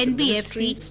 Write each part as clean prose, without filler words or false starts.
NBFC,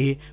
A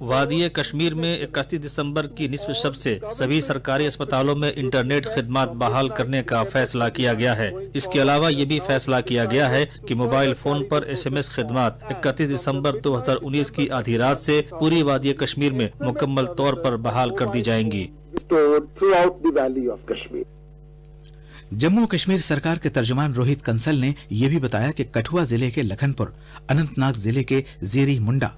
وادی کشمیر میں 31 دسمبر کی نصف شب سے سبھی سرکاری اسپتالوں میں انٹرنیٹ خدمات بحال کرنے کا فیصلہ کیا گیا ہے۔ اس کے علاوہ یہ بھی فیصلہ کیا گیا ہے کہ موبائل فون پر SMS خدمات 31 دسمبر 2019 کی آدھی رات سے پوری وادی کشمیر میں مکمل طور پر بحال کر دی جائیں گی۔ جموں کشمیر سرکار کے ترجمان روہت کنسل نے یہ بھی بتایا کہ کٹھوا ضلع کے لکھن پور، اننت ناگ ضلع کے زیری منڈا،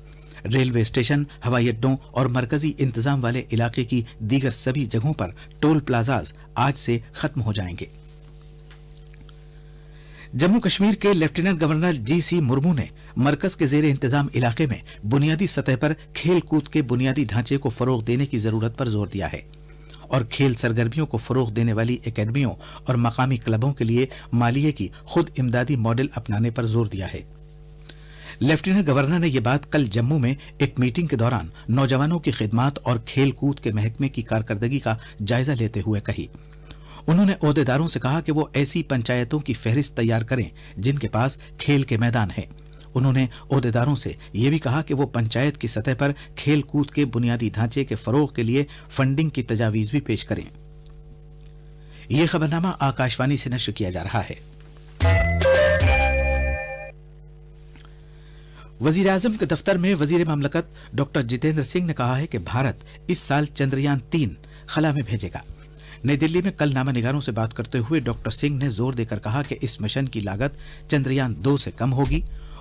ریلوے اسٹیشن، ہوائی اڈوں اور مرکزی انتظام والے علاقے کی دیگر سبھی جگہوں پر ٹول پلازاز آج سے ختم ہو جائیں گے۔ جموں کشمیر کے لیفٹیننٹ گورنر GC مرمو نے مرکز کے زیر انتظام علاقے میں بنیادی سطح پر کھیل کود کے بنیادی ڈھانچے کو فروغ دینے کی ضرورت پر زور دیا ہے اور کھیل سرگرمیوں کو فروغ دینے والی اکیڈمیوں اور مقامی کلبوں کے لیے مالیے کی خود امدادی ماڈل اپنانے پر زور دیا ہے۔ لیفٹیننٹ گورنر نے یہ بات کل جموں میں ایک میٹنگ کے دوران نوجوانوں کی خدمات اور کھیل کود کے محکمے کی کارکردگی کا جائزہ لیتے ہوئے کہی۔ انہوں نے عہدیداروں سے کہا کہ وہ ایسی پنچایتوں کی فہرست تیار کریں جن کے پاس کھیل کے میدان ہیں۔ انہوں نے عہدیداروں سے یہ بھی کہا کہ وہ پنچایت کی سطح پر کھیل کود کے بنیادی ڈھانچے کے فروغ کے لیے فنڈنگ کی تجاویز بھی پیش کریں۔ یہ خبرنامہ آکاشوانی سے نشر کیا جا رہا ہے۔ وزیر اعظم کے دفتر میں وزیر مملکت ڈاکٹر جتیندر سنگھ نے کہا ہے کہ بھارت اس سال چندریان 3 خلا میں بھیجے گا۔ نئی دلی میں کل نامہ نگاروں سے بات کرتے ہوئے ڈاکٹر سنگھ نے زور دے کر کہا کہ اس مشن کی لاگت چندریان 2 سے کم ہوگی۔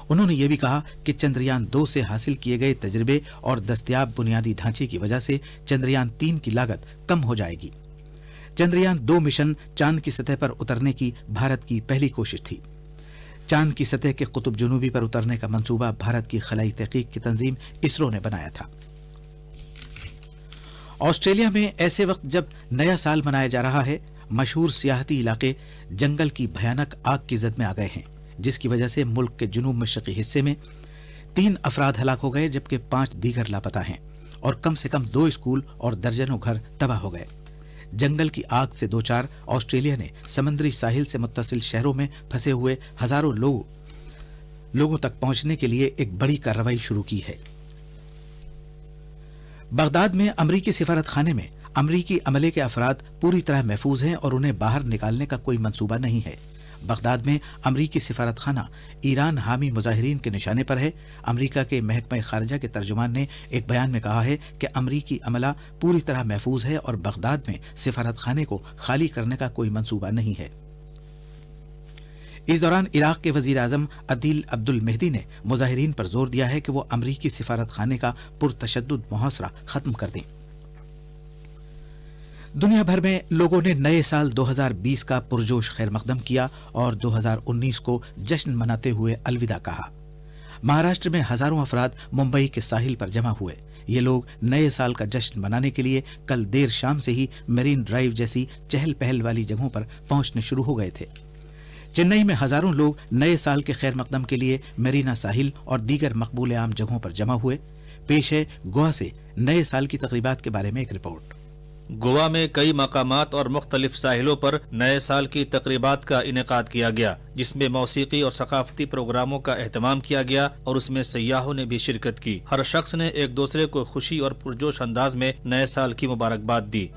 انہوں نے یہ بھی کہا کہ چندریان 2 سے حاصل کیے گئے تجربے اور دستیاب بنیادی ڈھانچے کی وجہ سے چندریان 3 کی لاگت کم ہو جائے گی۔ چندریان 2 مشن چاند کی سطح پر اترنے کی بھارت کی پہلی کوشش تھی۔ چاند کی سطح کے قطب جنوبی پر اترنے کا منصوبہ بھارت کی خلائی تحقیق کی تنظیم اسرو نے بنایا تھا۔ آسٹریلیا میں ایسے وقت جب نیا سال منایا جا رہا ہے، مشہور سیاحتی علاقے جنگل کی بھیانک آگ کی زد میں آ گئے ہیں، جس کی وجہ سے ملک کے جنوب مشرقی حصے میں 3 افراد ہلاک ہو گئے جبکہ 5 دیگر لاپتہ ہیں اور کم سے کم 2 اسکول اور درجنوں گھر تباہ ہو گئے۔ جنگل کی آگ سے دوچار آسٹریلیا نے سمندری ساحل سے متصل شہروں میں پھنسے ہوئے ہزاروں لوگوں تک پہنچنے کے لیے ایک بڑی کارروائی شروع کی ہے۔ بغداد میں امریکی سفارت خانے میں امریکی عملے کے افراد پوری طرح محفوظ ہیں اور انہیں باہر نکالنے کا کوئی منصوبہ نہیں ہے۔ بغداد میں امریکی سفارت خانہ ایران حامی مظاہرین کے نشانے پر ہے۔ امریکہ کے محکمہ خارجہ کے ترجمان نے ایک بیان میں کہا ہے کہ امریکی عملہ پوری طرح محفوظ ہے اور بغداد میں سفارت خانے کو خالی کرنے کا کوئی منصوبہ نہیں ہے۔ اس دوران عراق کے وزیر اعظم عدیل عبد المہدی نے مظاہرین پر زور دیا ہے کہ وہ امریکی سفارت خانے کا پرتشدد محاصرہ ختم کر دیں۔ دنیا بھر میں لوگوں نے نئے سال 2020 کا پرجوش خیر مقدم کیا اور 2019 کو جشن مناتے ہوئے الوداع کہا۔ مہاراشٹر میں ہزاروں افراد ممبئی کے ساحل پر جمع ہوئے۔ یہ لوگ نئے سال کا جشن منانے کے لیے کل دیر شام سے ہی میرین ڈرائیو جیسی چہل پہل والی جگہوں پر پہنچنے شروع ہو گئے تھے۔ چنئی میں ہزاروں لوگ نئے سال کے خیر مقدم کے لیے میرینا ساحل اور دیگر مقبول عام جگہوں پر جمع ہوئے۔ پیش ہے گوا سے نئے سال کی تقریبات کے بارے میں ایک رپورٹ۔ گوا میں کئی مقامات اور مختلف ساحلوں پر نئے سال کی تقریبات کا انعقاد کیا گیا، جس میں موسیقی اور ثقافتی پروگراموں کا اہتمام کیا گیا اور اس میں سیاحوں نے بھی شرکت کی۔ ہر شخص نے ایک دوسرے کو خوشی اور پرجوش انداز میں نئے سال کی مبارکباد دی۔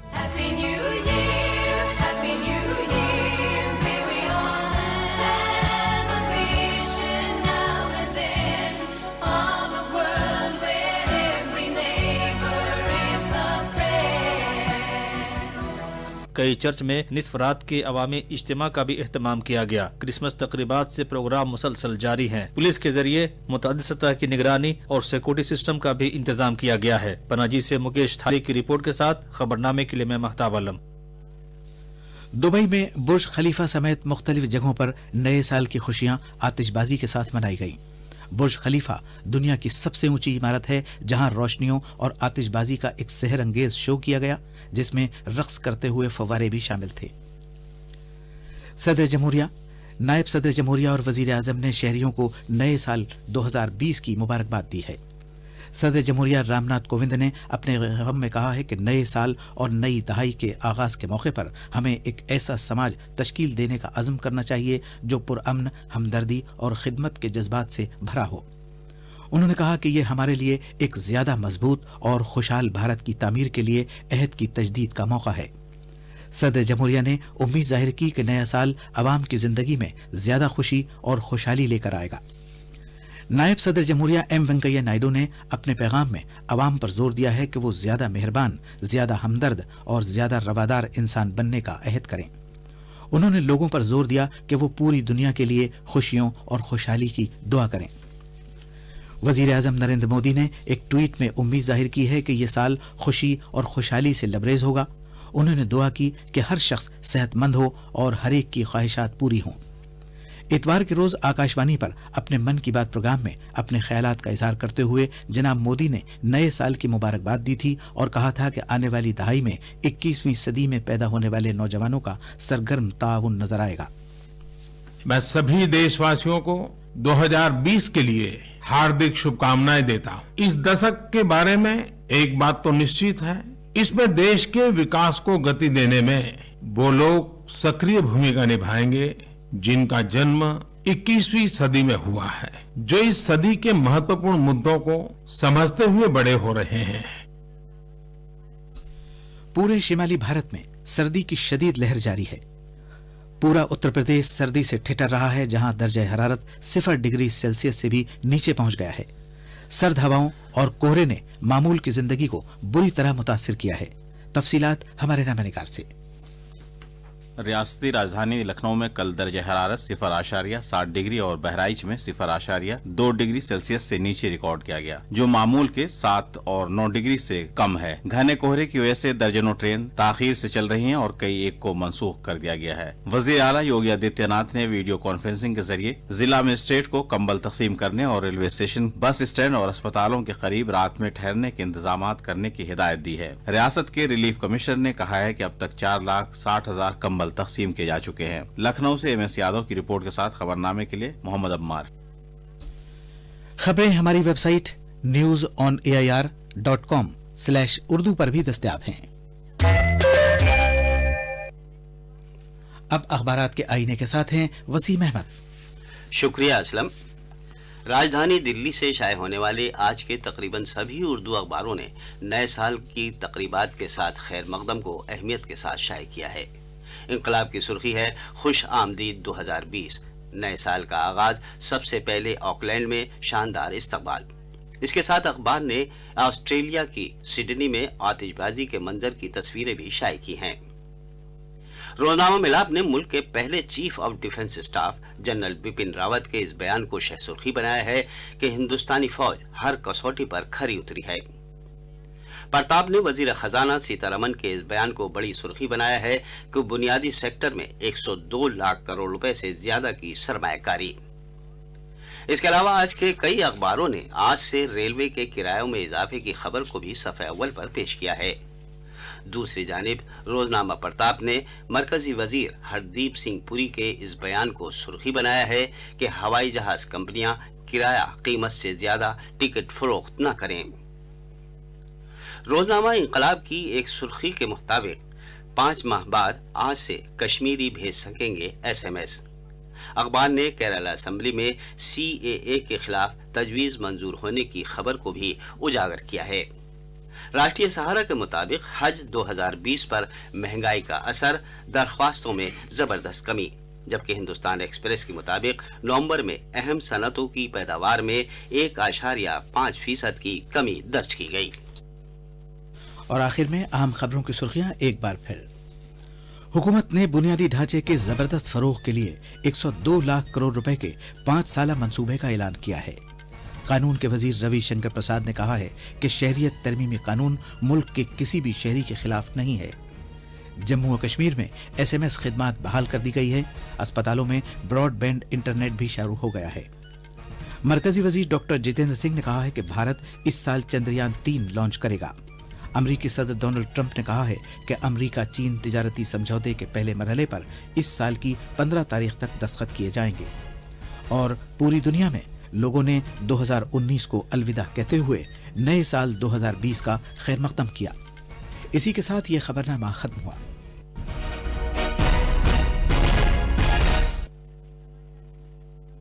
کئی چرچ میں نصف رات کے عوامی اجتماع کا بھی اہتمام کیا گیا۔ کرسمس تقریبات سے پروگرام مسلسل جاری ہیں۔ پولیس کے ذریعے متعدد سطح کی نگرانی اور سیکورٹی سسٹم کا بھی انتظام کیا گیا ہے۔ پناجی سے مکیش تھاری کی رپورٹ کے ساتھ خبرنامے کے لیے میں مہتاب عالم۔ دبئی میں برج خلیفہ سمیت مختلف جگہوں پر نئے سال کی خوشیاں آتش بازی کے ساتھ منائی گئیں۔ برج خلیفہ دنیا کی سب سے اونچی عمارت ہے جہاں روشنیوں اور آتش بازی کا ایک سحر انگیز شو کیا گیا جس میں رقص کرتے ہوئے فوارے بھی شامل تھے۔ صدر جمہوریہ، نائب صدر جمہوریہ اور وزیر اعظم نے شہریوں کو نئے سال 2020 کی مبارکباد دی ہے۔ صدر جمہوریہ رام ناتھ کووند نے اپنے پیغام میں کہا ہے کہ نئے سال اور نئی دہائی کے آغاز کے موقع پر ہمیں ایک ایسا سماج تشکیل دینے کا عزم کرنا چاہیے جو پرامن، ہمدردی اور خدمت کے جذبات سے بھرا ہو۔ انہوں نے کہا کہ یہ ہمارے لیے ایک زیادہ مضبوط اور خوشحال بھارت کی تعمیر کے لیے عہد کی تجدید کا موقع ہے۔ صدر جمہوریہ نے امید ظاہر کی کہ نیا سال عوام کی زندگی میں زیادہ خوشی اور خوشحالی لے کر آئے گا۔ نائب صدر جمہوریہ ایم وینکیا نائیڈو نے اپنے پیغام میں عوام پر زور دیا ہے کہ وہ زیادہ مہربان، زیادہ ہمدرد اور زیادہ روادار انسان بننے کا عہد کریں۔ انہوں نے لوگوں پر زور دیا کہ وہ پوری دنیا کے لیے خوشیوں اور خوشحالی کی دعا کریں۔ وزیر اعظم نریندر مودی نے ایک ٹویٹ میں امید ظاہر کی ہے کہ یہ سال خوشی اور خوشحالی سے لبریز ہوگا۔ انہوں نے دعا کی کہ ہر شخص صحت مند ہو اور ہر ایک کی خواہشات پوری ہوں۔ اتوار کے روز آکاشوانی پر اپنے من کی بات پروگرام میں اپنے خیالات کا اظہار کرتے ہوئے جناب مودی نے نئے سال کی مبارکباد دی تھی اور کہا تھا کہ آنے والی دہائی میں 21ویں صدی میں پیدا ہونے والے نوجوانوں کا سرگرم تعاون نظر آئے گا۔ میں سبھی دیش واسیوں کو 2020 کے لیے ہاردک شبھکامنائیں دیتا ہوں۔ اس دشک کے بارے میں ایک بات تو نشچت ہے، اس میں دیش کے وکاس کو گتی دینے میں وہ لوگ سکریہ بھومکا نبھائیں گے جن کا جنم 21ویں صدی میں ہوا ہے، جو اس صدی کے مہتوپورن مدوں کو سمجھتے ہوئے بڑے ہو رہے ہیں۔ پورے شمالی بھارت میں سردی کی شدید لہر جاری ہے۔ پورا اتر پردیش سردی سے ٹھٹر رہا ہے، جہاں درجہ حرارت 0 ڈگری سیلسیس سے بھی نیچے پہنچ گیا ہے۔ سرد ہواؤں اور کوہرے نے معمول کی زندگی کو بری طرح متاثر کیا ہے۔ تفصیلات ہمارے نامہ نگار سے۔ ریاستی راجدھانی لکھنؤ میں کل درجہ حرارت 0.7 ڈگری اور بہرائچ میں 0.2 ڈگری سیلسیس سے نیچے ریکارڈ کیا گیا، جو معمول کے 7 اور 9 ڈگری سے کم ہے۔ گھنے کوہرے کی وجہ سے درجنوں ٹرین تاخیر سے چل رہی ہیں اور کئی ایک کو منسوخ کر دیا گیا ہے۔ وزیر اعلیٰ یوگی آدتیہ ناتھ نے ویڈیو کانفرنسنگ کے ذریعے ضلع مجسٹریٹ کو کمبل تقسیم کرنے اور ریلوے اسٹیشن، بس اسٹینڈ اور اسپتالوں کے قریب رات میں ٹھہرنے کے انتظامات کرنے کی ہدایت دی ہے۔ ریاست کے ریلیف کمشنر نے کہا ہے کہ اب تک 4,60,000 کمبل تقسیم کیے جا چکے ہیں۔ لکھنؤ سے ایم ایس یادو کی رپورٹ کے ساتھ خبرنامے کے لیے محمد عمار۔ خبریں ہماری ویب سائٹ newsonair.com/urdu پر بھی دستیاب ہیں۔ اب اخبارات کے آئینے کے ساتھ ہیں وسیم احمد۔ شکریہ اسلم۔ راجدھانی دلی سے شائع ہونے والے آج کے تقریباً سبھی اردو اخباروں نے نئے سال کی تقریبات کے ساتھ خیر مقدم کو اہمیت کے ساتھ شائع کیا ہے۔ انقلاب کی سرخی ہے خوش آمدید 2020، نئے سال کا آغاز سب سے پہلے آکلینڈ میں شاندار استقبال۔ اس کے ساتھ اخبار نے آسٹریلیا کی سڈنی میں آتش بازی کے منظر کی تصویریں بھی شائع کی ہیں۔ روزنامہ ملاپ نے ملک کے پہلے chief of defence staff general Bipin Rawat کے اس بیان کو شہ سرخی بنایا ہے کہ ہندوستانی فوج ہر کسوٹی پر کھری اتری ہے۔ پرتاپ نے وزیر خزانہ سیتارمن کے اس بیان کو بڑی سرخی بنایا ہے کہ بنیادی سیکٹر میں 102 لاکھ کروڑ روپے سے زیادہ کی سرمایہ کاری۔ اس کے علاوہ آج کے کئی اخباروں نے آج سے ریلوے کے کرایوں میں اضافے کی خبر کو بھی صفحہ اول پر پیش کیا ہے۔ دوسری جانب روزنامہ پرتاپ نے مرکزی وزیر ہردیپ سنگھ پوری کے اس بیان کو سرخی بنایا ہے کہ ہوائی جہاز کمپنیاں کرایہ قیمت سے زیادہ ٹکٹ فروخت نہ کریں۔ روزنامہ انقلاب کی ایک سرخی کے مطابق 5 ماہ بعد آج سے کشمیری بھیج سکیں گے SMS۔ اخبار نے کیرالہ اسمبلی میں CAA کے خلاف تجویز منظور ہونے کی خبر کو بھی اجاگر کیا ہے۔ راشٹریہ سہارا کے مطابق حج 2020 پر مہنگائی کا اثر، درخواستوں میں زبردست کمی، جبکہ ہندوستان ایکسپریس کے مطابق نومبر میں اہم صنعتوں کی پیداوار میں 1.5% کی کمی درج کی گئی۔ اور آخر میں اہم خبروں کی سرخیاں ایک بار پھر۔ حکومت نے بنیادی ڈھانچے کے زبردست فروغ کے لیے 102 لاکھ کروڑ روپے کے 5 سالہ منصوبے کا اعلان کیا ہے۔ قانون کے وزیر روی شنکر پرساد نے کہا ہے کہ شہریت ترمیمی قانون ملک کے کسی بھی شہری کے خلاف نہیں ہے۔ جموں و کشمیر میں SMS خدمات بحال کر دی گئی ہے۔ اسپتالوں میں براڈ بینڈ انٹرنیٹ بھی شروع ہو گیا ہے۔ مرکزی وزیر ڈاکٹر جتیندر سنگھ نے کہا ہے کہ بھارت اس سال چندریان 3 لانچ کرے گا۔ امریکی صدر ڈونلڈ ٹرمپ نے کہا ہے کہ امریکہ چین تجارتی سمجھوتے کے پہلے مرحلے پر اس سال کی 15 تاریخ تک دستخط کیے جائیں گے۔ اور پوری دنیا میں لوگوں نے 2019 کو الوداع کہتے ہوئے نئے سال 2020 کا خیر مقدم کیا۔ اسی کے ساتھ یہ خبرنامہ ختم ہوا۔